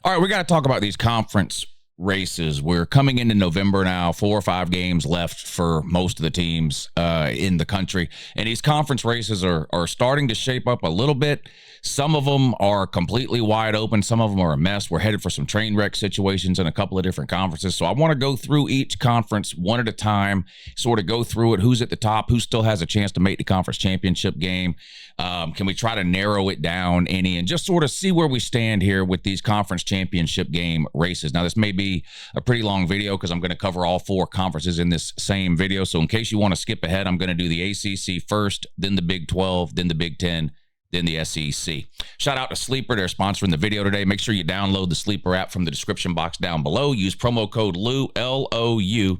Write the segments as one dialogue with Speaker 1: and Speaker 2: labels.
Speaker 1: All right, we got to talk about these conference races. We're coming into November now, 4 or 5 games left for most of the teams in the country. And these conference races are starting to shape up a little bit. Some of them are completely wide open. Some of them are a mess. We're headed for some train wreck situations in a couple of different conferences. So I want to go through each conference one at a time, sort of go through it. Who's at the top? Who still has a chance to make the conference championship game? Can we try to narrow it down any and just sort of see where we stand here with these conference championship game races? Now, this may be a pretty long video because I'm going to cover all 4 conferences in this same video. So in case you want to skip ahead, I'm going to do the ACC first, then the Big 12, then the Big 10, then the SEC. Shout out to Sleeper. They're sponsoring the video today. Make sure you download the Sleeper app from the description box down below. Use promo code LOU, L-O-U,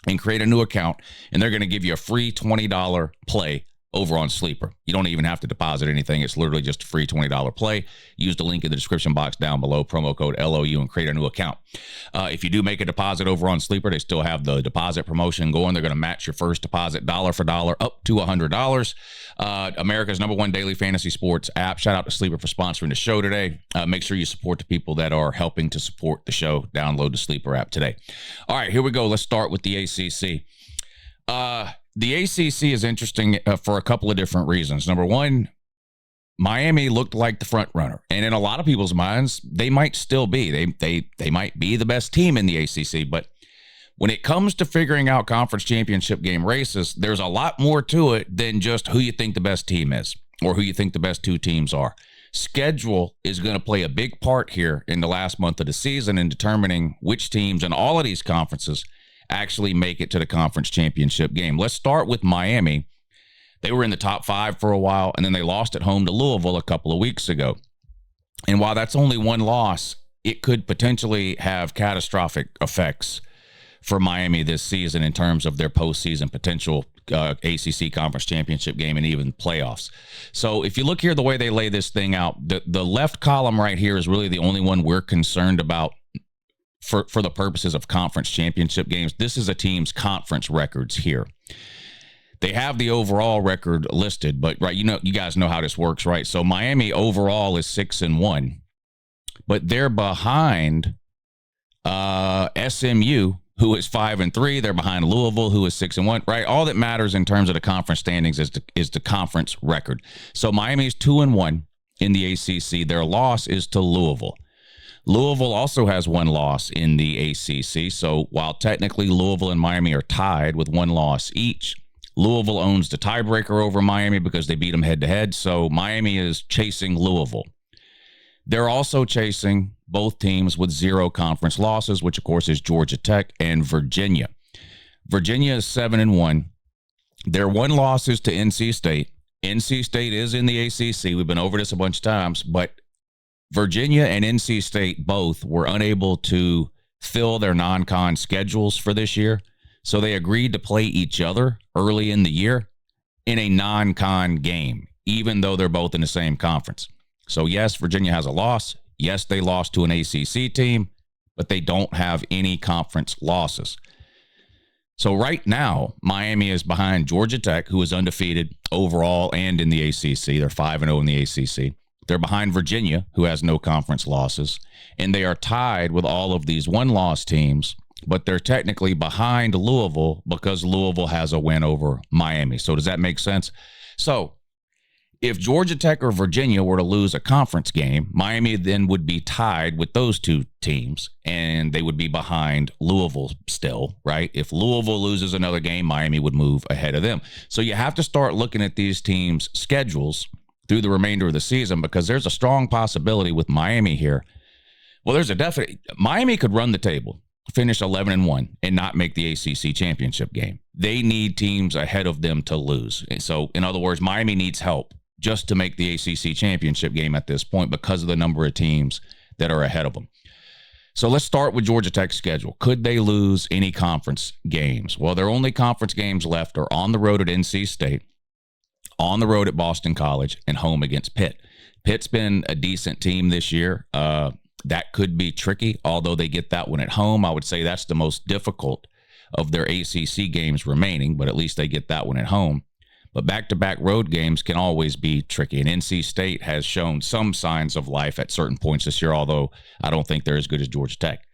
Speaker 1: and create a new account, and they're going to give you a free $20 play over on Sleeper. You don't even have to deposit anything. It's literally just a free $20 play. Use the link in the description box down below, promo code LOU, and create a new account. If you do make a deposit over on Sleeper, they still have the deposit promotion going. They're going to match your first deposit dollar for dollar up to $100. America's #1 daily fantasy sports app. Shout out to Sleeper for sponsoring the show today. Make sure you support the people that are helping to support the show. Download the Sleeper app today. All right, here we go. Let's start with the ACC. The ACC is interesting for a couple of different reasons. Number one, Miami looked like the front runner, and in a lot of people's minds, they might still be. They might be the best team in the ACC, but when it comes to figuring out conference championship game races, there's a lot more to it than just who you think the best team is or who you think the best 2 teams are. Schedule is going to play a big part here in the last month of the season in determining which teams in all of these conferences actually make it to the conference championship game. Let's start with Miami. They were in the top 5 for a while, and then they lost at home to Louisville a couple of weeks ago. And while that's only one loss, it could potentially have catastrophic effects for Miami this season in terms of their postseason potential ACC conference championship game and even playoffs. So if you look here, the way they lay this thing out, the left column right here is really the only one we're concerned about for the purposes of conference championship games. This is a team's conference records here. They have the overall record listed, but right, you guys know how this works, right? So Miami overall is 6-1, but they're behind SMU, who is 5-3. They're behind Louisville, who is 6-1, right? All that matters in terms of the conference standings is the conference record. So Miami's 2-1 in the ACC. Their loss is to Louisville. Louisville also has 1 loss in the ACC, so while technically Louisville and Miami are tied with 1 loss each, Louisville owns the tiebreaker over Miami because they beat them head-to-head, so Miami is chasing Louisville. They're also chasing both teams with 0 conference losses, which, of course, is Georgia Tech and Virginia. Virginia is 7-1. Their 1 loss is to NC State. NC State is in the ACC. We've been over this a bunch of times, but Virginia and NC State both were unable to fill their non-con schedules for this year, so they agreed to play each other early in the year in a non-con game, even though they're both in the same conference. So yes, Virginia has a loss. Yes, they lost to an ACC team, but they don't have any conference losses. So right now, Miami is behind Georgia Tech, who is undefeated overall and in the ACC. They're 5-0 in the ACC. They're behind Virginia, who has no conference losses, and they are tied with all of these 1-loss teams, but they're technically behind Louisville because Louisville has a win over Miami. So does that make sense? So if Georgia Tech or Virginia were to lose a conference game, Miami then would be tied with those 2 teams, and they would be behind Louisville still, right? If Louisville loses another game, Miami would move ahead of them. So you have to start looking at these teams' schedules through the remainder of the season because there's a strong possibility with Miami here. Well, there's a definite – Miami could run the table, finish 11-1, and not make the ACC championship game. They need teams ahead of them to lose. And so, in other words, Miami needs help just to make the ACC championship game at this point because of the number of teams that are ahead of them. So let's start with Georgia Tech's schedule. Could they lose any conference games? Well, their only conference games left are on the road at NC State, on the road at Boston College, and home against Pitt. Pitt's been a decent team this year. That could be tricky, although they get that one at home. I would say that's the most difficult of their ACC games remaining, but at least they get that one at home. But back-to-back road games can always be tricky. And NC State has shown some signs of life at certain points this year, although I don't think they're as good as Georgia Tech.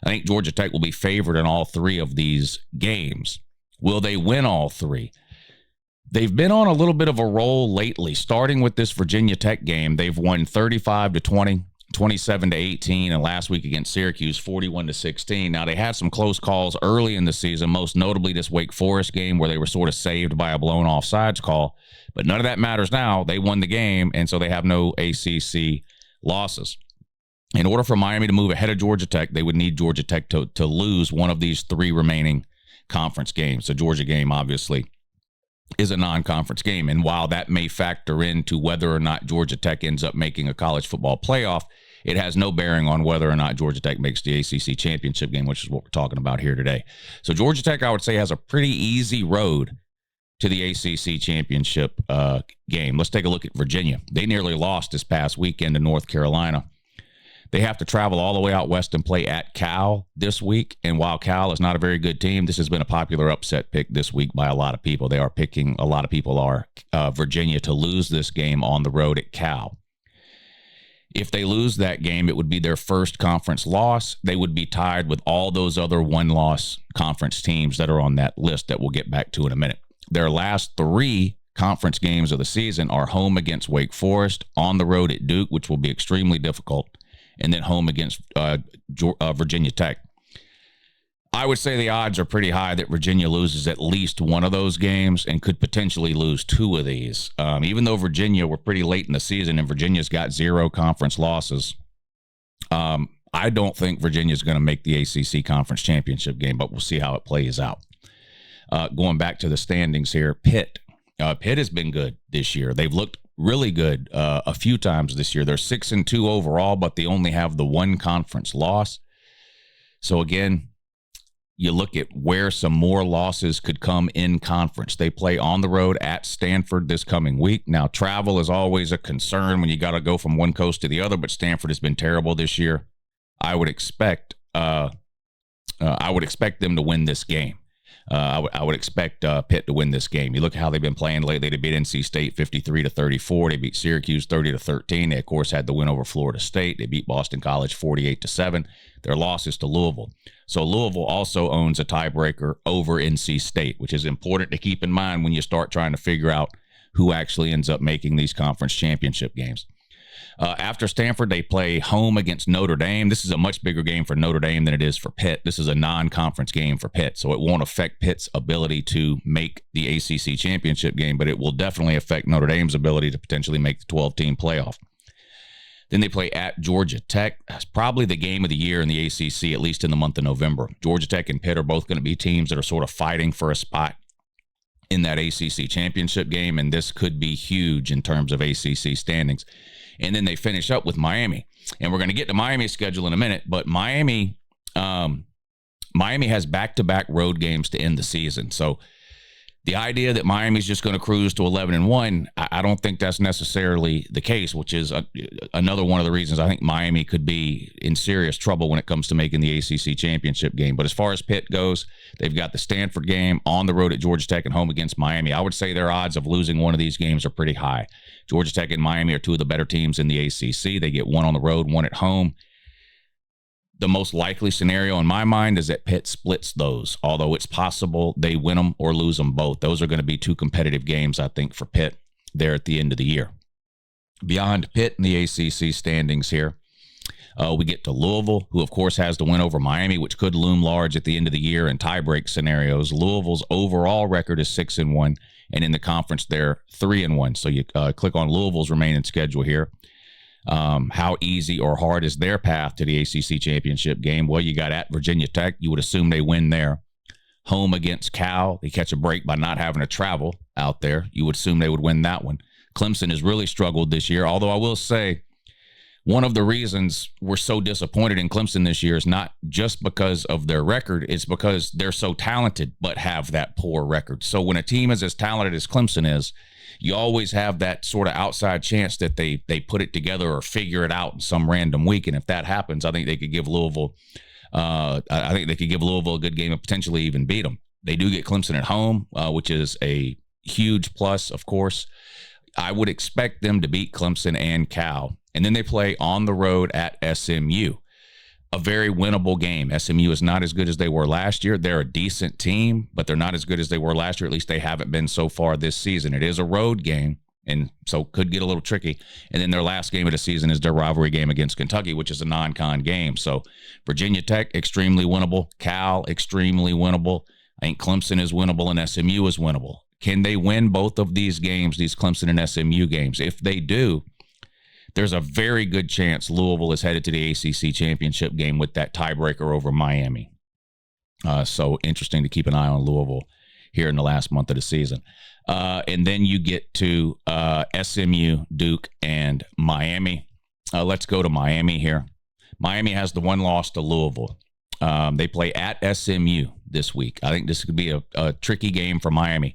Speaker 1: I think Georgia Tech will be favored in all three of these games. Will they win all three? They've been on a little bit of a roll lately, starting with this Virginia Tech game. They've won 35-20, 27-18, and last week against Syracuse, 41-16. Now, they had some close calls early in the season, most notably this Wake Forest game where they were sort of saved by a blown offsides call. But none of that matters now. They won the game, and so they have no ACC losses. In order for Miami to move ahead of Georgia Tech, they would need Georgia Tech to lose one of these three remaining conference games. The Georgia game, obviously, is a non-conference game. And while that may factor into whether or not Georgia Tech ends up making a college football playoff, it has no bearing on whether or not Georgia Tech makes the ACC championship game, which is what we're talking about here today. So Georgia Tech, I would say, has a pretty easy road to the ACC championship game. Let's take a look at Virginia. They nearly lost this past weekend to North Carolina. They have to travel all the way out west and play at Cal this week. And while Cal is not a very good team, this has been a popular upset pick this week by a lot of people. A lot of people are Virginia to lose this game on the road at Cal. If they lose that game, it would be their first conference loss. They would be tied with all those other one-loss conference teams that are on that list that we'll get back to in a minute. Their last three conference games of the season are home against Wake Forest, on the road at Duke, which will be extremely difficult, and then home against Virginia Tech. I would say the odds are pretty high that Virginia loses at least one of those games and could potentially lose two of these. Even though Virginia were pretty late in the season and Virginia's got 0 conference losses, I don't think Virginia's going to make the ACC conference championship game, but we'll see how it plays out. Going back to the standings here, Pitt. Pitt has been good this year. They've looked really good a few times this year. They're 6-2 overall, but they only have the one conference loss. So again, you look at where some more losses could come in conference. They play on the road at Stanford this coming week. Now, travel is always a concern when you got to go from one coast to the other, but Stanford has been terrible this year. I would expect them to win this game. I would expect Pitt to win this game. You look at how they've been playing lately. They beat NC State 53-34. They beat Syracuse 30-13. They, of course, had the win over Florida State. They beat Boston College 48-7. Their loss is to Louisville. So Louisville also owns a tiebreaker over NC State, which is important to keep in mind when you start trying to figure out who actually ends up making these conference championship games. After Stanford, they play home against Notre Dame. This is a much bigger game for Notre Dame than it is for Pitt. This is a non-conference game for Pitt, so it won't affect Pitt's ability to make the ACC championship game, but it will definitely affect Notre Dame's ability to potentially make the 12-team playoff. Then they play at Georgia Tech. That's probably the game of the year in the ACC, at least in the month of November. Georgia Tech and Pitt are both going to be teams that are sort of fighting for a spot in that ACC championship game, and this could be huge in terms of ACC standings. And then they finish up with Miami. And we're going to get to Miami's schedule in a minute, but Miami has back-to-back road games to end the season. So the idea that Miami's just going to cruise to 11-1, I don't think that's necessarily the case, which is another one of the reasons I think Miami could be in serious trouble when it comes to making the ACC championship game. But as far as Pitt goes, they've got the Stanford game, on the road at Georgia Tech, and home against Miami. I would say their odds of losing one of these games are pretty high. Georgia Tech and Miami are two of the better teams in the ACC. They get one on the road, one at home. The most likely scenario in my mind is that Pitt splits those, although it's possible they win them or lose them both. Those are going to be two competitive games, I think, for Pitt there at the end of the year. Beyond Pitt in the ACC standings here, we get to Louisville, who, of course, has the win over Miami, which could loom large at the end of the year in tiebreak scenarios. Louisville's overall record is 6-1, and in the conference, they're 3-1. So you click on Louisville's remaining schedule here. How easy or hard is their path to the ACC championship game? Well, you got at Virginia Tech. You would assume they win there. Home against Cal. They catch a break by not having to travel out there. You would assume they would win that one. Clemson has really struggled this year, although I will say one of the reasons we're so disappointed in Clemson this year is not just because of their record. It's because they're so talented but have that poor record. So when a team is as talented as Clemson is, you always have that sort of outside chance that they put it together or figure it out in some random week. And if that happens, I think they could give Louisville a good game and potentially even beat them. They do get Clemson at home, which is a huge plus, of course. I would expect them to beat Clemson and Cal. And then they play on the road at SMU. A very winnable game. SMU is not as good as they were last year. They're a decent team, but they're not as good as they were last year. At least they haven't been so far this season. It is a road game, and so could get a little tricky. And then their last game of the season is their rivalry game against Kentucky, which is a non-con game. So Virginia Tech, extremely winnable. Cal, extremely winnable. I think Clemson is winnable and SMU is winnable. Can they win both of these games, these Clemson and SMU games? If they do, there's a very good chance Louisville is headed to the ACC championship game with that tiebreaker over Miami. So interesting to keep an eye on Louisville here in the last month of the season. And then you get to SMU, Duke, and Miami. Let's go to Miami here. Miami has the one loss to Louisville. They play at SMU this week. I think this could be a tricky game for Miami.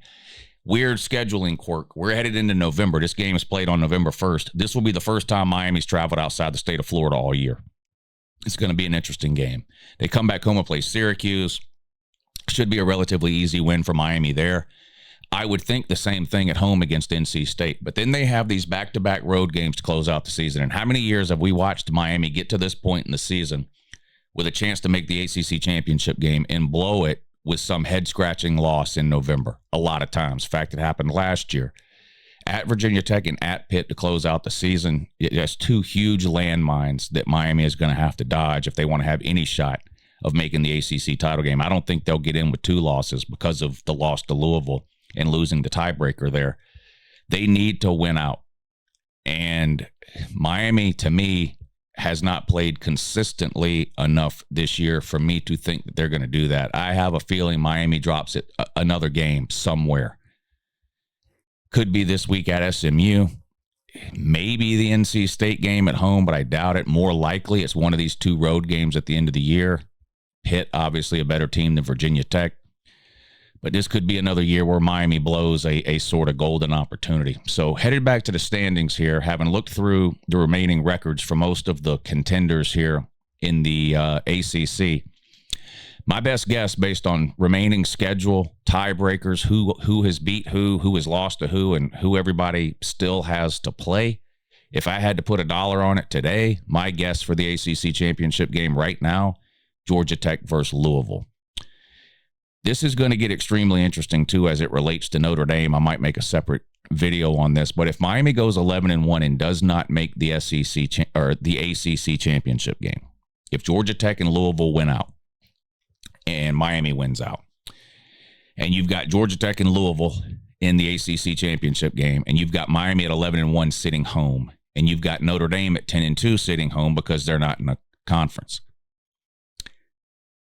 Speaker 1: Weird scheduling quirk. We're headed into November. This game is played on November 1st. This will be the first time Miami's traveled outside the state of Florida all year. It's going to be an interesting game. They come back home and play Syracuse. Should be a relatively easy win for Miami there. I would think the same thing at home against NC State. But then they have these back-to-back road games to close out the season. And how many years have we watched Miami get to this point in the season with a chance to make the ACC championship game and blow it with some head-scratching loss in November? A lot of times. In fact, it happened last year. At Virginia Tech and at Pitt to close out the season, it has two huge landmines that Miami is going to have to dodge if they want to have any shot of making the ACC title game. I don't think they'll get in with two losses because of the loss to Louisville and losing the tiebreaker there. They need to win out. And Miami, to me, has not played consistently enough this year for me to think that they're going to do that. I have a feeling Miami drops it another game somewhere. Could be this week at SMU. Maybe the NC State game at home, but I doubt it. More likely, it's one of these two road games at the end of the year. Pitt, obviously a better team than Virginia Tech. But this could be another year where Miami blows a sort of golden opportunity. So headed back to the standings here, having looked through the remaining records for most of the contenders here in the ACC, my best guess based on remaining schedule, tiebreakers, who has beat who has lost to who, and who everybody still has to play. If I had to put $1 on it today, my guess for the ACC championship game right now, Georgia Tech versus Louisville. This is going to get extremely interesting, too, as it relates to Notre Dame. I might make a separate video on this. But if Miami goes 11-1 and does not make the SEC or the ACC championship game, if Georgia Tech and Louisville win out and Miami wins out, and you've got Georgia Tech and Louisville in the ACC championship game, and you've got Miami at 11-1 sitting home, and you've got Notre Dame at 10-2 sitting home because they're not in a conference,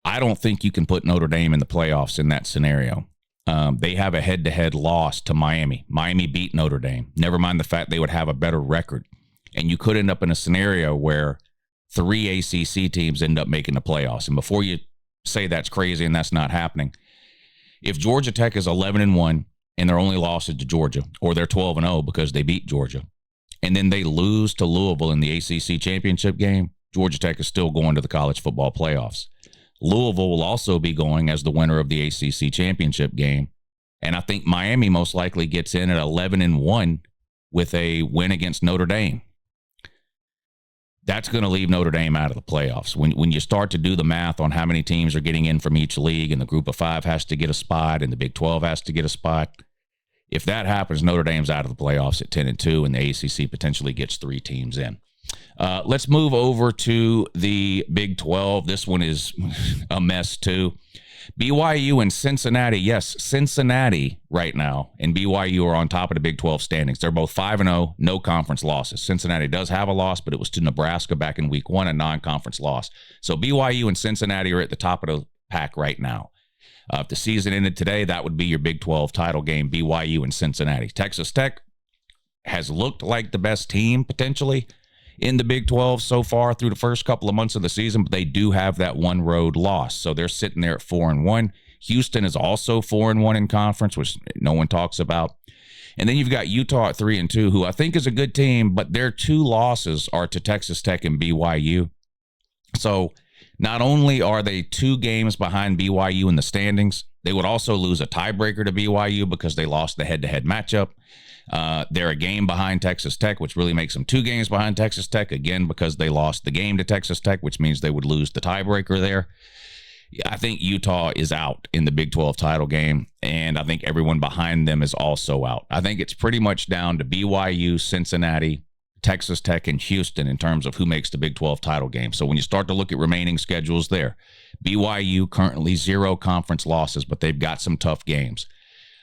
Speaker 1: I don't think you can put Notre Dame in the playoffs in that scenario. They have a head-to-head loss to Miami. Miami beat Notre Dame. Never mind the fact they would have a better record. And you could end up in a scenario where 3 ACC teams end up making the playoffs. And before you say that's crazy and that's not happening, if Georgia Tech is 11-1 and their only loss is to Georgia, or they're 12-0 because they beat Georgia, and then they lose to Louisville in the ACC championship game, Georgia Tech is still going to the college football playoffs. Louisville will also be going as the winner of the ACC championship game. And I think Miami most likely gets in at 11-1 with a win against Notre Dame. That's going to leave Notre Dame out of the playoffs. When you start to do the math on how many teams are getting in from each league, and the group of 5 has to get a spot and the Big 12 has to get a spot, if that happens, Notre Dame's out of the playoffs at 10-2 and the ACC potentially gets 3 teams in. Let's move over to the Big 12. This one is a mess, too. BYU and Cincinnati. Yes, Cincinnati right now and BYU are on top of the Big 12 standings. They're both 5-0, no conference losses. Cincinnati does have a loss, but it was to Nebraska back in week 1, a non-conference loss. So BYU and Cincinnati are at the top of the pack right now. If the season ended today, that would be your Big 12 title game, BYU and Cincinnati. Texas Tech has looked like the best team, potentially, in the Big 12 so far through the first couple of months of the season, but they do have that one road loss. So they're sitting there at 4-1. Houston is also 4-1 in conference, which no one talks about. And then you've got Utah at 3-2, who I think is a good team, but their 2 losses are to Texas Tech and BYU. So Not only are they 2 games behind BYU in the standings, they would also lose a tiebreaker to BYU because they lost the head-to-head matchup. They're a game behind Texas Tech, which really makes them 2 games behind Texas Tech, again, because they lost the game to Texas Tech, which means they would lose the tiebreaker there. I think Utah is out in the Big 12 title game, and I think everyone behind them is also out. I think it's pretty much down to BYU, Cincinnati, Texas Tech, and Houston in terms of who makes the Big 12 title game. So when you start to look at remaining schedules there, BYU currently 0 conference losses, but they've got some tough games.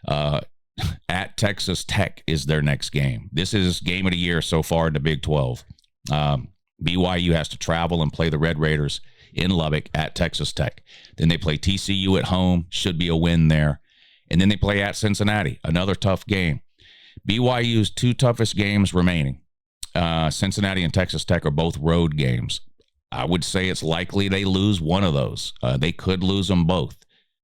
Speaker 1: At Texas Tech is their next game. This is game of the year so far in the Big 12. BYU has to travel and play the Red Raiders in Lubbock at Texas Tech. Then they play TCU at home, should be a win there. And then they play at Cincinnati, another tough game. BYU's 2 toughest games remaining. Cincinnati and Texas Tech are both road games. I would say it's likely they lose one of those. They could lose them both.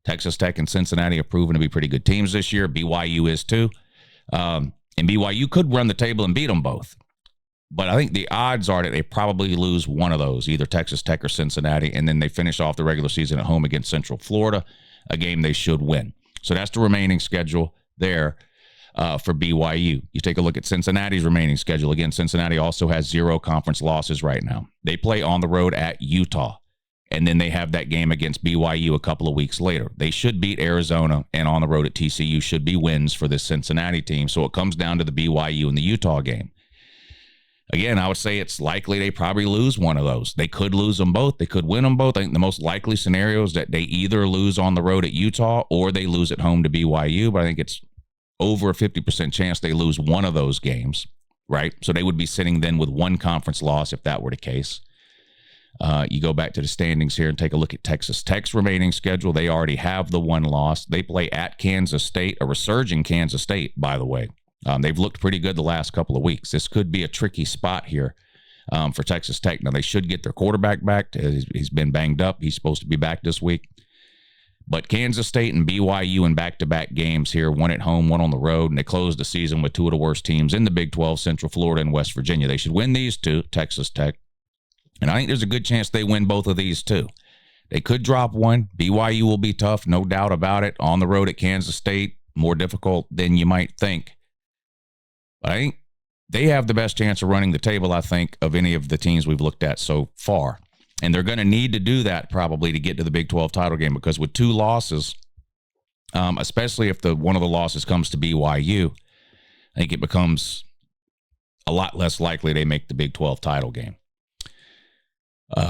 Speaker 1: Texas Tech and Cincinnati have proven to be pretty good teams this year. BYU is too. And BYU could run the table and beat them both. But I think the odds are that they probably lose one of those, either Texas Tech or Cincinnati, and then they finish off the regular season at home against Central Florida, a game they should win. So that's the remaining schedule there for BYU. You take a look at Cincinnati's remaining schedule. Again, Cincinnati also has 0 conference losses right now. They play on the road at Utah, and then they have that game against BYU a couple of weeks later. They should beat Arizona, and on the road at TCU should be wins for this Cincinnati team. So it comes down to the BYU and the Utah game. Again, I would say it's likely they probably lose one of those. They could lose them both. They could win them both. I think the most likely scenario is that they either lose on the road at Utah or they lose at home to BYU. But I think it's over a 50% chance they lose one of those games, right? So they would be sitting then with 1 conference loss if that were the case. You go back to the standings here and take a look at Texas Tech's remaining schedule. They already have the 1 loss. They play at Kansas State, a resurging Kansas State, by the way. They've looked pretty good the last couple of weeks. This could be a tricky spot here for Texas Tech. Now, they should get their quarterback back. He's been banged up. He's supposed to be back this week. But Kansas State and BYU in back-to-back games here, 1 at home, 1 on the road, and they closed the season with 2 of the worst teams in the Big 12, Central Florida and West Virginia. They should win these 2, Texas Tech. And I think there's a good chance they win both of these, too. They could drop one. BYU will be tough, no doubt about it. On the road at Kansas State, more difficult than you might think. But I think they have the best chance of running the table, I think, of any of the teams we've looked at so far. And they're going to need to do that probably to get to the Big 12 title game, because with 2 losses, especially if one of the losses comes to BYU, I think it becomes a lot less likely they make the Big 12 title game.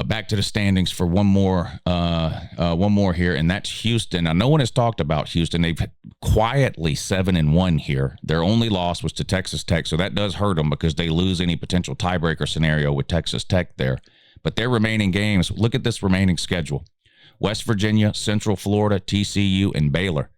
Speaker 1: Back to the standings for one more here, and that's Houston. Now, no one has talked about Houston. They've quietly 7-1 here. Their only loss was to Texas Tech, so that does hurt them because they lose any potential tiebreaker scenario with Texas Tech there. But their remaining games, look at this remaining schedule. West Virginia, Central Florida, TCU, and Baylor.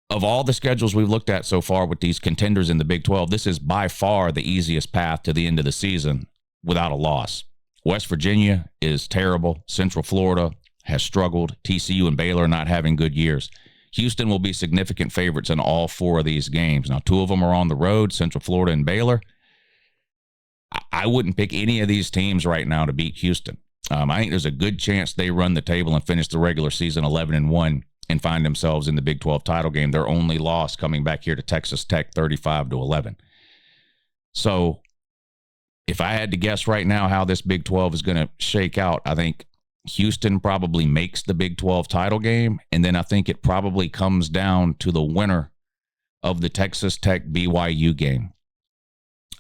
Speaker 1: Of all the schedules we've looked at so far with these contenders in the Big 12, this is by far the easiest path to the end of the season without a loss. West Virginia is terrible. Central Florida has struggled. TCU and Baylor not having good years. Houston will be significant favorites in all 4 of these games. Now, 2 of them are on the road, Central Florida and Baylor. I wouldn't pick any of these teams right now to beat Houston. I think there's a good chance they run the table and finish the regular season 11-1 and find themselves in the Big 12 title game. Their only loss coming back here to Texas Tech, 35-11. So, if I had to guess right now how this Big 12 is going to shake out, I think Houston probably makes the Big 12 title game, and then I think it probably comes down to the winner of the Texas Tech BYU game.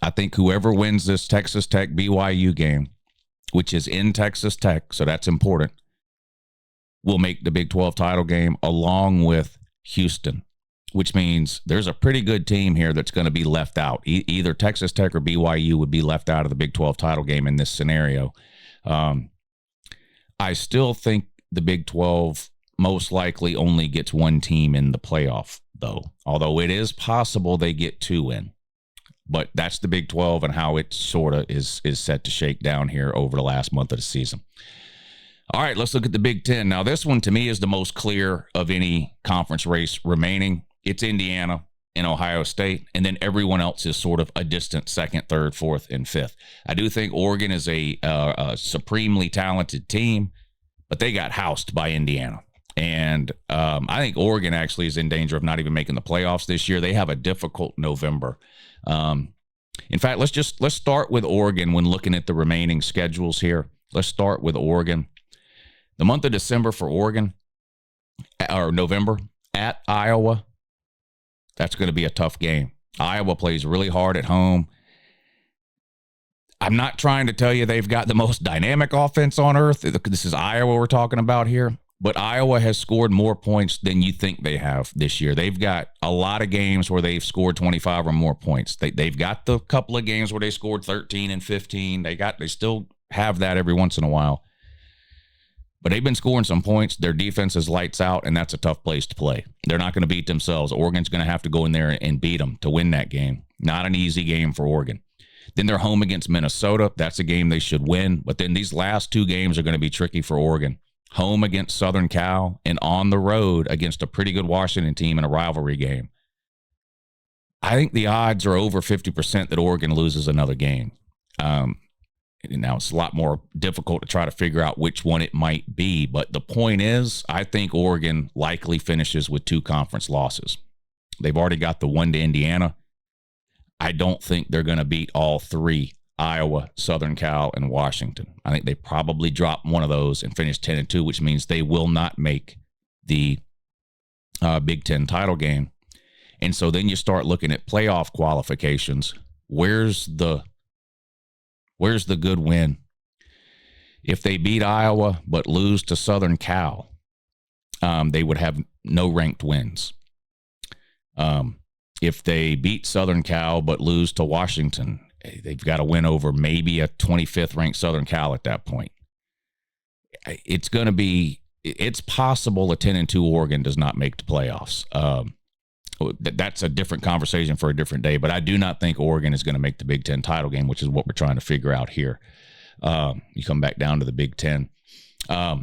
Speaker 1: I think whoever wins this Texas Tech BYU game, which is in Texas Tech, so that's important, will make the Big 12 title game along with Houston, which means there's a pretty good team here that's going to be left out. Either Texas Tech or BYU would be left out of the Big 12 title game in this scenario. I still think the Big 12 most likely only gets 1 team in the playoff, though, although it is possible they get 2 in. But that's the Big 12 and how it sort of is set to shake down here over the last month of the season. All right, let's look at the Big 10. Now, this one to me is the most clear of any conference race remaining. It's Indiana. in Ohio State, and then everyone else is sort of a distant second, third, fourth, and fifth. I do think Oregon is a supremely talented team, but they got housed by Indiana. And I think Oregon actually is in danger of not even making the playoffs this year. They have a difficult November. In fact, let's start with Oregon when looking at the remaining schedules here. Let's start with Oregon. The month of December for Oregon, or November, at Iowa, that's going to be a tough game. Iowa plays really hard at home. I'm not trying to tell you they've got the most dynamic offense on earth. This is Iowa we're talking about here. But Iowa has scored more points than you think they have this year. They've got a lot of games where they've scored 25 or more points. They've got the couple of games where they scored 13 and 15. They still have that every once in a while. But they've been scoring some points. Their defense is lights out, and that's a tough place to play. They're not going to beat themselves. Oregon's going to have to go in there and beat them to win that game. Not an easy game for Oregon. Then they're home against Minnesota. That's a game they should win. But then these last two games are going to be tricky for Oregon. Home against Southern Cal and on the road against a pretty good Washington team in a rivalry game. I think the odds are over 50% that Oregon loses another game. Now, it's a lot more difficult to try to figure out which one it might be. But the point is, I think Oregon likely finishes with 2 conference losses. They've already got the one to Indiana. I don't think they're going to beat all 3, Iowa, Southern Cal, and Washington. I think they probably drop one of those and finish 10-2, which means they will not make the Big Ten title game. And so then you start looking at playoff qualifications. Where's the good win? If they beat Iowa but lose to Southern Cal, they would have no ranked wins. If they beat Southern Cal but lose to Washington, they've got to win over maybe a 25th ranked Southern Cal at that point. It's possible a 10-2 Oregon does not make the playoffs. That's a different conversation for a different day, but I do not think Oregon is going to make the Big Ten title game, which is what we're trying to figure out here. You come back down to the Big Ten. I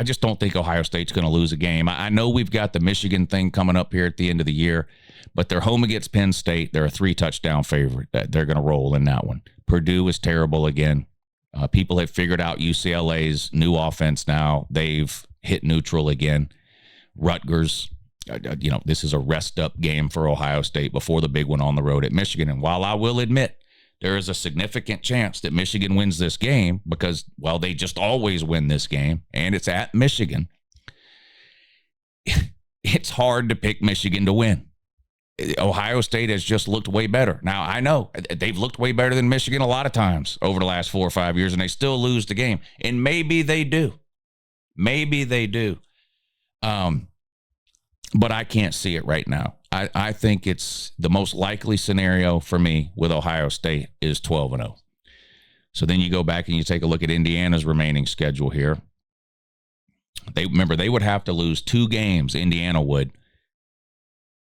Speaker 1: just don't think Ohio State's going to lose a game. I know we've got the Michigan thing coming up here at the end of the year, but they're home against Penn State. They're a 3-touchdown favorite. They're going to roll in that one. Purdue is terrible again. People have figured out UCLA's new offense now. They've hit neutral again. Rutgers, this is a rest-up game for Ohio State before the big one on the road at Michigan. And while I will admit there is a significant chance that Michigan wins this game because, well, they just always win this game, and it's at Michigan, it's hard to pick Michigan to win. Ohio State has just looked way better. Now, I know they've looked way better than Michigan a lot of times over the last 4 or 5 years, and they still lose the game. And maybe they do. Maybe they do. But I can't see it right now. I think it's the most likely scenario for me with Ohio State is 12-0. So then you go back and you take a look at Indiana's remaining schedule here. They would have to lose 2 games, Indiana would,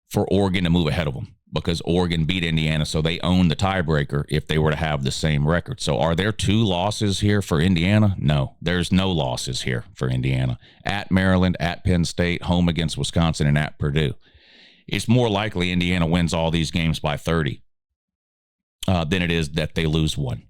Speaker 1: for Oregon to move ahead of them because Oregon beat Indiana, so they own the tiebreaker if they were to have the same record. So are there 2 losses here for Indiana? No, there's no losses here for Indiana. At Maryland, at Penn State, home against Wisconsin, and at Purdue. It's more likely Indiana wins all these games by 30 than it is that they lose one.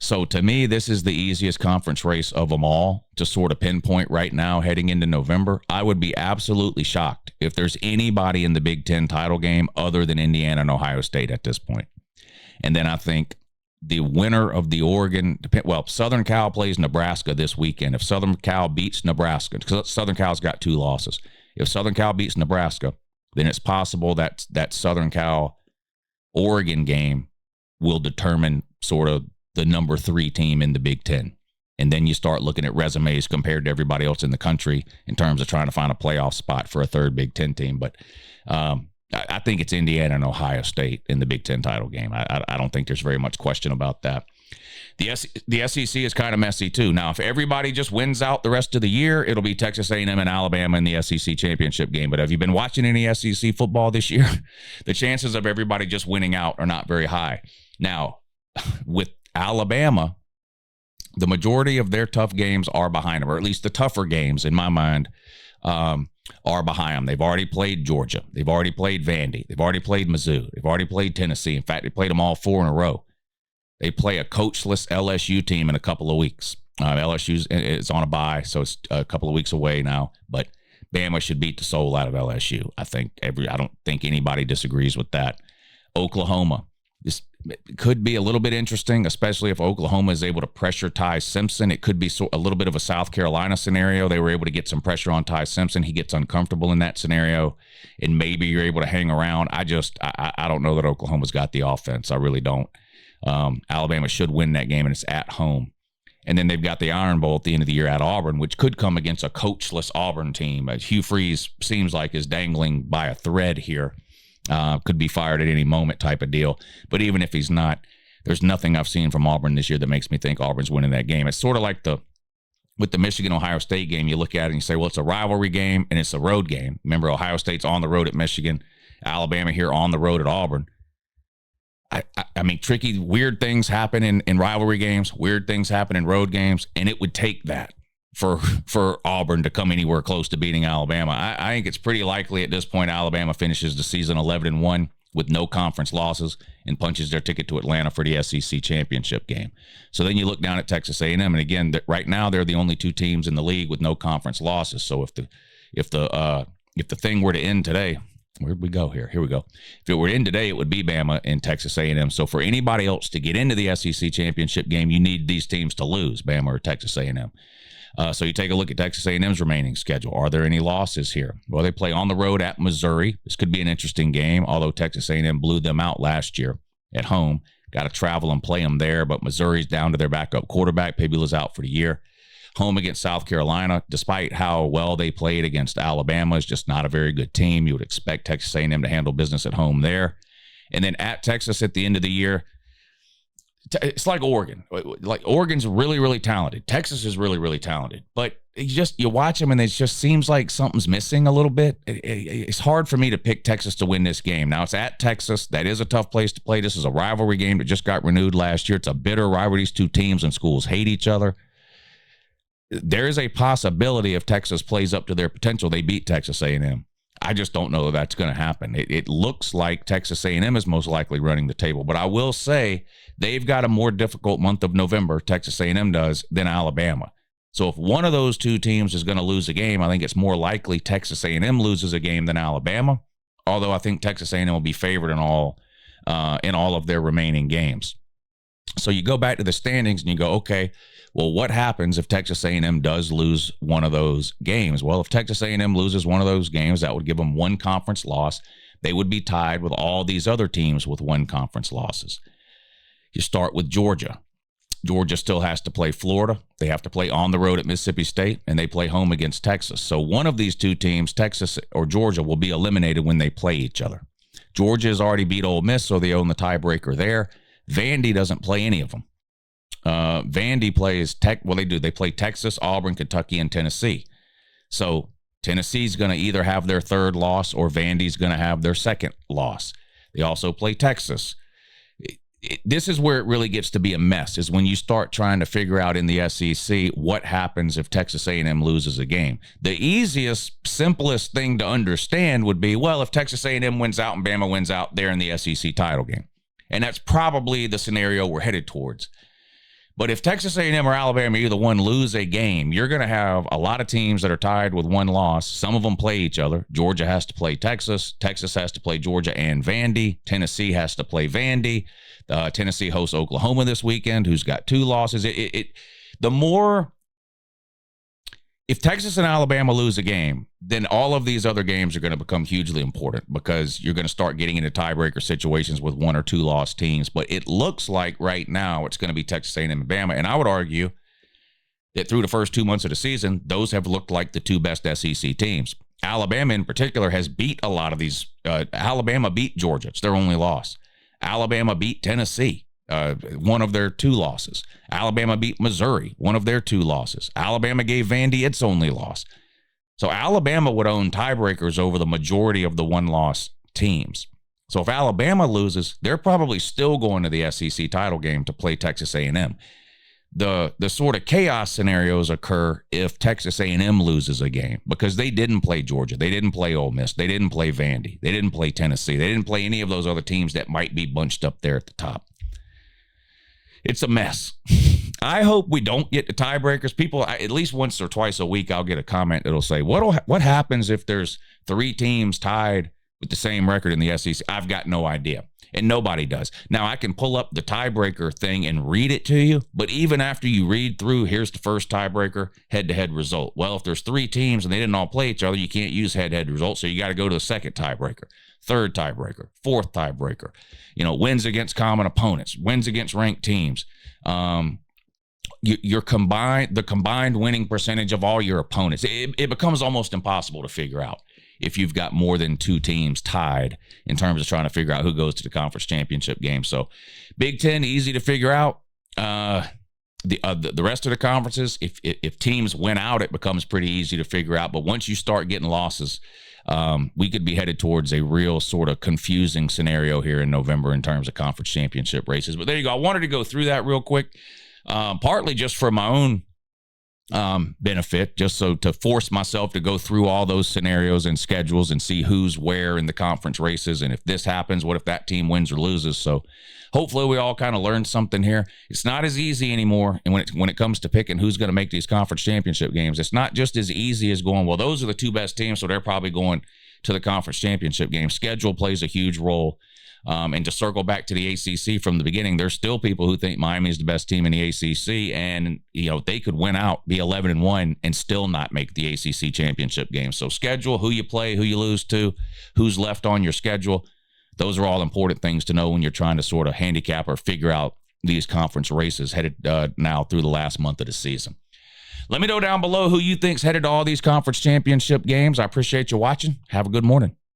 Speaker 1: So to me, this is the easiest conference race of them all to sort of pinpoint right now heading into November. I would be absolutely shocked if there's anybody in the Big Ten title game other than Indiana and Ohio State at this point. And then I think the winner of the Southern Cal plays Nebraska this weekend. If Southern Cal beats Nebraska, because Southern Cal's got 2 losses. If Southern Cal beats Nebraska, then it's possible that Southern Cal-Oregon game will determine sort of the number 3 team in the Big Ten. And then you start looking at resumes compared to everybody else in the country in terms of trying to find a playoff spot for a 3rd Big Ten team. But I think it's Indiana and Ohio State in the Big Ten title game. I don't think there's very much question about that. The SEC is kind of messy too. Now, if everybody just wins out the rest of the year, it'll be Texas A&M and Alabama in the SEC championship game. But have you been watching any SEC football this year? The chances of everybody just winning out are not very high. Now, with Alabama, the majority of their tough games are behind them, or at least the tougher games in my mind are behind them. They've already played Georgia. They've already played Vandy. They've already played Mizzou. They've already played Tennessee. In fact, they played them all 4 in a row. They play a coachless LSU team in a couple of weeks. LSU is on a bye, so it's a couple of weeks away now. But Bama should beat the soul out of LSU. I don't think anybody disagrees with that. Oklahoma. This could be a little bit interesting, especially if Oklahoma is able to pressure Ty Simpson. It could be a little bit of a South Carolina scenario. They were able to get some pressure on Ty Simpson. He gets uncomfortable in that scenario, and maybe you're able to hang around. I don't know that Oklahoma's got the offense. I really don't. Alabama should win that game, and it's at home. And then they've got the Iron Bowl at the end of the year at Auburn, which could come against a coachless Auburn team. Hugh Freeze seems like is dangling by a thread here. Could be fired at any moment type of deal. But even if he's not, there's nothing I've seen from Auburn this year that makes me think Auburn's winning that game. It's sort of like with the Michigan-Ohio State game. You look at it and you say, well, it's a rivalry game and it's a road game. Remember, Ohio State's on the road at Michigan, Alabama here on the road at Auburn. I mean, tricky, weird things happen in rivalry games, weird things happen in road games, and it would take that for Auburn to come anywhere close to beating Alabama. I think it's pretty likely at this point Alabama finishes the season 11-1 with no conference losses and punches their ticket to Atlanta for the SEC championship game. So then you look down at Texas A&M, and again, right now they're the only 2 teams in the league with no conference losses. So if the thing were to end today, where'd we go here? Here we go. If it were to end today, it would be Bama and Texas A&M. So for anybody else to get into the SEC championship game, you need these teams to lose, Bama or Texas A&M. So you take a look at Texas A&M's remaining schedule. Are there any losses here? Well, they play on the road at Missouri. This could be an interesting game, although Texas A&M blew them out last year at home. Got to travel and play them there, but Missouri's down to their backup quarterback. Pibula's out for the year. Home against South Carolina, despite how well they played against Alabama, is just not a very good team. You would expect Texas A&M to handle business at home there. And then at Texas at the end of the year, it's like Oregon. Like Oregon's really, really talented. Texas is really, really talented. But you watch them and it just seems like something's missing a little bit. It's hard for me to pick Texas to win this game. Now, it's at Texas. That is a tough place to play. This is a rivalry game that just got renewed last year. It's a bitter rivalry. These 2 teams and schools hate each other. There is a possibility if Texas plays up to their potential, they beat Texas A&M. I just don't know if that's going to happen. It looks like Texas A&M is most likely running the table, but I will say they've got a more difficult month of November, Texas A&M does, than Alabama. So if one of those 2 teams is going to lose a game, I think it's more likely Texas A&M loses a game than Alabama, although I think Texas A&M will be favored in all of their remaining games. So you go back to the standings and you go, okay, well, what happens if Texas A&M does lose one of those games? Well, if Texas A&M loses one of those games, that would give them 1 conference loss. They would be tied with all these other teams with 1 conference losses. You start with Georgia. Georgia still has to play Florida. They have to play on the road at Mississippi State, and they play home against Texas. So one of these 2 teams, Texas or Georgia, will be eliminated when they play each other. Georgia has already beat Ole Miss, so they own the tiebreaker there. Vandy doesn't play any of them. Vandy plays they play Texas, Auburn, Kentucky, and Tennessee. So Tennessee's going to either have their 3rd loss or Vandy's going to have their 2nd loss. They also play Texas. This is where it really gets to be a mess, is when you start trying to figure out in the SEC what happens if Texas A&M loses a game. The easiest, simplest thing to understand would be, well, if Texas A&M wins out and Bama wins out, they're in the SEC title game. And that's probably the scenario we're headed towards. But if Texas A&M or Alabama, either one, lose a game, you're going to have a lot of teams that are tied with 1 loss. Some of them play each other. Georgia has to play Texas. Texas has to play Georgia and Vandy. Tennessee has to play Vandy. Tennessee hosts Oklahoma this weekend, who's got 2 losses. If Texas and Alabama lose a game, then all of these other games are going to become hugely important because you're going to start getting into tiebreaker situations with 1 or 2 lost teams. But it looks like right now it's going to be Texas A&M and Bama. And I would argue that through the first 2 months of the season, those have looked like the 2 best SEC teams. Alabama in particular has beat a lot of these. Alabama beat Georgia. It's their only loss. Alabama beat Tennessee. One of their 2 losses. Alabama beat Missouri, one of their 2 losses. Alabama gave Vandy its only loss. So Alabama would own tiebreakers over the majority of the 1-loss teams. So if Alabama loses, they're probably still going to the SEC title game to play Texas A&M. the sort of chaos scenarios occur if Texas A&M loses a game, because they didn't play Georgia, they didn't play Ole Miss, they didn't play Vandy, they didn't play Tennessee, they didn't play any of those other teams that might be bunched up there at the top. It's a mess. I hope we don't get the tiebreakers. People, at least once or twice a week, I'll get a comment that'll say, what happens if there's 3 teams tied with the same record in the SEC? I've got no idea. And nobody does. Now, I can pull up the tiebreaker thing and read it to you, but even after you read through, here's the first tiebreaker, head-to-head result. Well, if there's 3 teams and they didn't all play each other, you can't use head-to-head results, so you got to go to the second tiebreaker, third tiebreaker, fourth tiebreaker. Wins against common opponents, wins against ranked teams. The combined winning percentage of all your opponents. It becomes almost impossible to figure out if you've got more than 2 teams tied in terms of trying to figure out who goes to the conference championship game. So Big Ten, easy to figure out. The rest of the conferences, if teams win out, it becomes pretty easy to figure out. But once you start getting losses, we could be headed towards a real sort of confusing scenario here in November in terms of conference championship races. But there you go. I wanted to go through that real quick, partly just for my own benefit, just so to force myself to go through all those scenarios and schedules and see who's where in the conference races. And if this happens, what if that team wins or loses? So hopefully we all kind of learned something here. It's not as easy anymore. And when it comes to picking who's going to make these conference championship games, it's not just as easy as going, well, those are the 2 best teams, so they're probably going to the conference championship game. Schedule plays a huge role. And to circle back to the ACC from the beginning, there's still people who think Miami is the best team in the ACC, and they could win out, be 11-1, and still not make the ACC championship game. So schedule, who you play, who you lose to, who's left on your schedule. Those are all important things to know when you're trying to sort of handicap or figure out these conference races headed now through the last month of the season. Let me know down below who you think's headed to all these conference championship games. I appreciate you watching. Have a good morning.